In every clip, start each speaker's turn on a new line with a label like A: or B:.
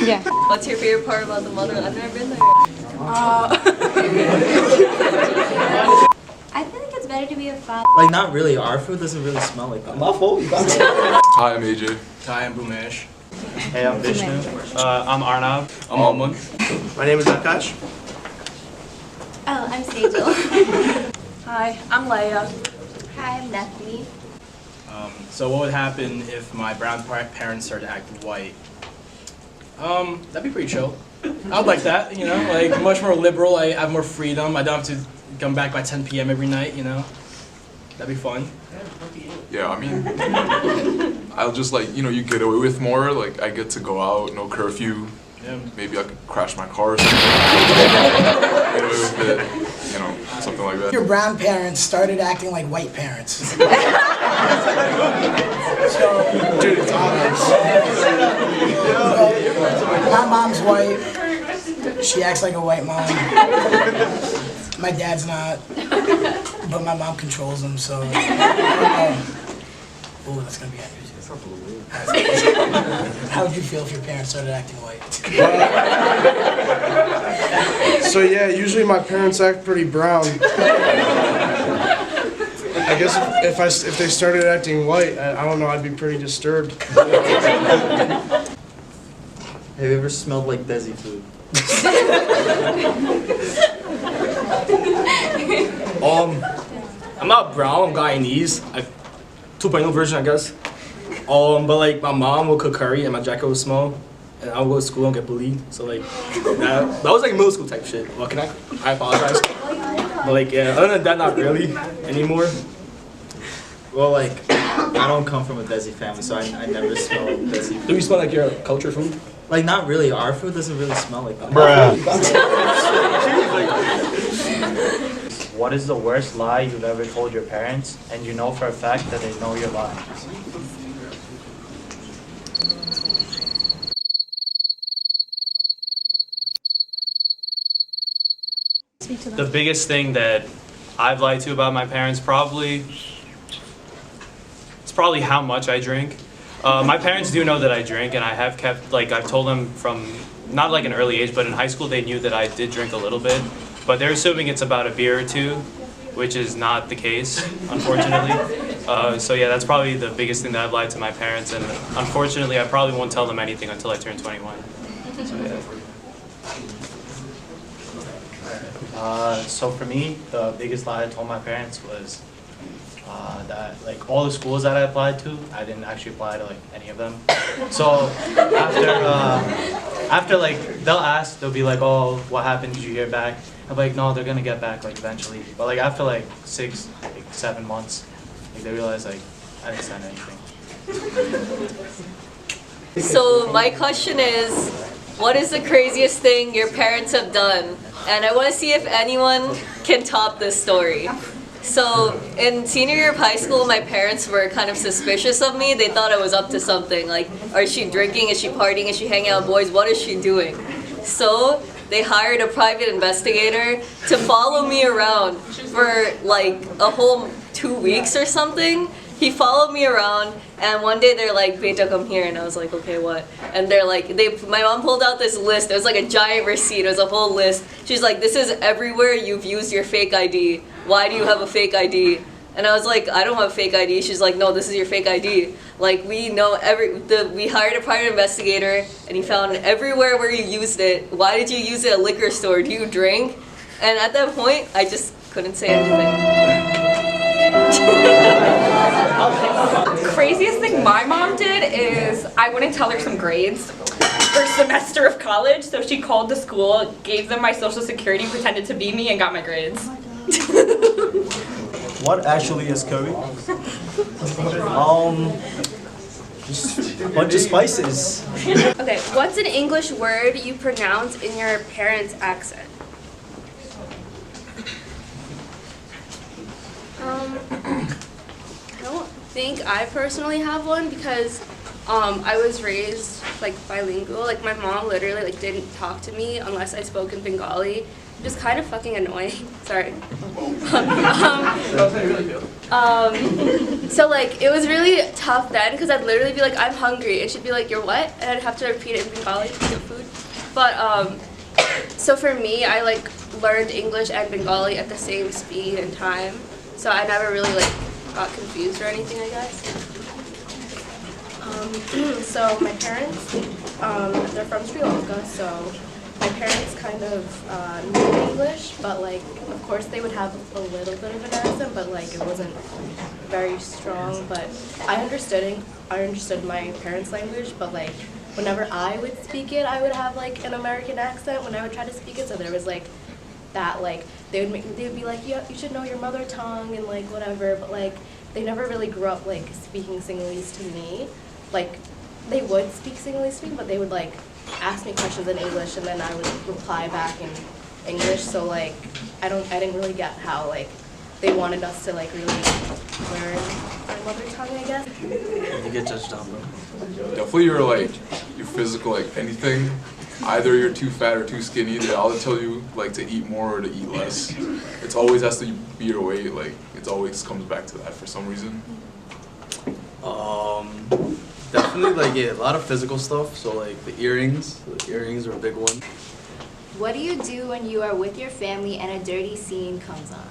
A: Yeah.
B: What's your favorite part about the mother? I've never been there.
C: I feel like it's better to be a father.
D: Like, not really. Our food doesn't really smell like that.
E: My fault.
F: Hi, I'm AJ.
G: Hi, I'm Bumesh.
D: Hey, I'm Vishnu.
G: I'm Arnav. I'm Amun.
E: My name is Akash.
C: Oh, I'm Sejal.
A: Hi, I'm Leia.
C: Hi, I'm Bethany.
G: So what would happen if my brown parents started acting white? That'd be pretty chill. I'd like that, you know, like much more liberal. I have more freedom. I don't have to come back by 10 p.m. every night, you know. That'd be fun.
F: Yeah, I mean, I'll just like, you get away with more. Like, I get to go out, no curfew.
G: Yeah.
F: Maybe I could crash my car or something. Get away with it, something like that.
H: Your brown parents started acting like white parents. So,
E: Dude, it's obvious.
H: my mom's white. She acts like a white mom. My dad's not, but my mom controls him, so I don't know. Ooh, that's gonna be accurate. How would you feel if your parents started acting white?
E: So yeah, usually my parents act pretty brown. I guess if they started acting white, I don't know, I'd be pretty disturbed.
D: Have you ever smelled like Desi food?
G: I'm not brown. I'm Guyanese. 2.0 version, I guess. But like my mom will cook curry and my jacket will smell, and I'll go to school and get bullied. So like that was like middle school type shit. Well, I apologize. But like yeah, other than that, not really anymore.
D: Well, like, I don't come from a Desi family, so I never smell Desi food.
G: Do you smell like your culture food?
D: Like, not really. Our food doesn't really smell like that.
I: What is the worst lie you've ever told your parents, and you know for a fact that they know you're lying?
J: The biggest thing that I've lied to about my parents it's probably how much I drink. My parents do know that I drink, and I have kept, like, I've told them from, not like an early age, but in high school they knew that I did drink a little bit. But they're assuming it's about a beer or two, which is not the case, unfortunately. So yeah, that's probably the biggest thing that I've lied to my parents, and unfortunately I probably won't tell them anything until I turn 21. So yeah.
I: So for me, the biggest lie I told my parents was that like all the schools that I applied to, I didn't actually apply to like any of them. So after like they'll be like, oh, what happened? Did you hear back? I'm like, no, they're gonna get back like eventually. But like after like 7 months, like they realized like I didn't send anything.
B: So my question is, what is the craziest thing your parents have done? And I want to see if anyone can top this story. So in senior year of high school, my parents were kind of suspicious of me. They thought I was up to something. Like, is she drinking? Is she partying? Is she hanging out with boys? What is she doing? So they hired a private investigator to follow me around for like a whole 2 weeks or something. He followed me around, and one day they're like, "Beta, come here," and I was like, "Okay, what?" And they're like, my mom pulled out this list. It was like a giant receipt. It was a whole list. She's like, "This is everywhere you've used your fake ID. Why do you have a fake ID?" And I was like, "I don't have a fake ID." She's like, "No, this is your fake ID. Like, we know we hired a private investigator, and he found everywhere where you used it. Why did you use it at a liquor store? Do you drink?" And at that point, I just couldn't say anything.
A: Craziest thing my mom did is I wouldn't tell her some grades first semester of college, so she called the school, gave them my social security, pretended to be me, and got my grades.
I: What actually is curry? Just a bunch of spices.
C: Okay, what's an English word you pronounce in your parents' accent? I don't think I personally have one because I was raised like bilingual. Like my mom literally like didn't talk to me unless I spoke in Bengali, which is kind of fucking annoying. Sorry. So like it was really tough then because I'd literally be like, I'm hungry, and she'd be like, you're what? And I'd have to repeat it in Bengali to get food. But so for me, I like learned English and Bengali at the same speed and time. So I never really like got confused or anything, I guess. So my parents, they're from Sri Lanka, so my parents kind of knew English, but like, of course they would have a little bit of an accent, but like it wasn't very strong. But I understood my parents' language, but like whenever I would speak it, I would have like an American accent when I would try to speak it. So there was like that, like they would be like, yeah, you should know your mother tongue and like whatever, but like they never really grew up like speaking Sinhalese to me. Like they would speak Sinhalese to me, but they would like ask me questions in English and then I would reply back in English. So like I didn't really get how like they wanted us to like really learn our mother tongue, I guess.
G: You get judged on, bro.
F: Definitely your physical, like anything. Either you're too fat or too skinny. They all tell you like to eat more or to eat less. It always has to be your weight. Like it always comes back to that for some reason.
K: Definitely like a lot of physical stuff. So like the earrings are a big one.
L: What do you do when you are with your family and a dirty scene comes on?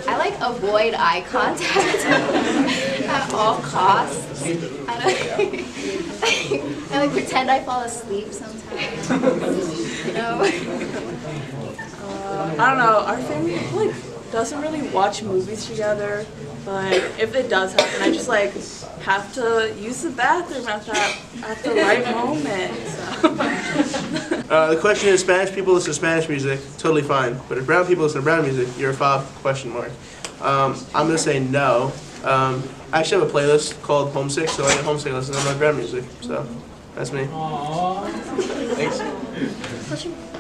L: I like avoid eye contact at all costs. I like pretend I fall asleep sometimes. You know?
M: I don't know. Our family like doesn't really watch movies together, but if it does happen, I just like have to use the bathroom at the right moment. So.
E: The question is, Spanish people listen to Spanish music, totally fine. But if brown people listen to brown music, you're a fob, question mark. I'm gonna say no. I actually have a playlist called Homesick, so I get homesick listening to my brown music. So that's me. Thanks.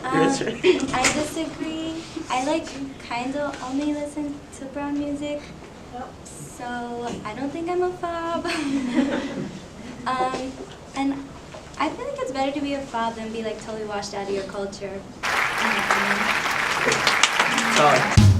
L: I disagree. I like kind of only listen to brown music, so I don't think I'm a fob. And I feel like it's better to be a fob than be like totally washed out of your culture.
K: Solid.